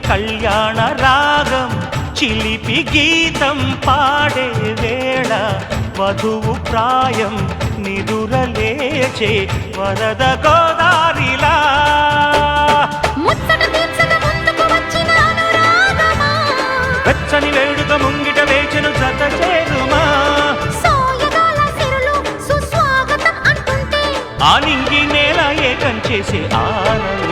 కళ్యాణ రాగం చిలిపి గీతం పాడే వేళ వధువు ప్రాయం నిదురలేచే వరద గోదారిలా వెచ్చని వేడుక ముంగిట వేచెను జత చేరుమా ఆ నింగి నేల ఏకం చేసే ఆనందం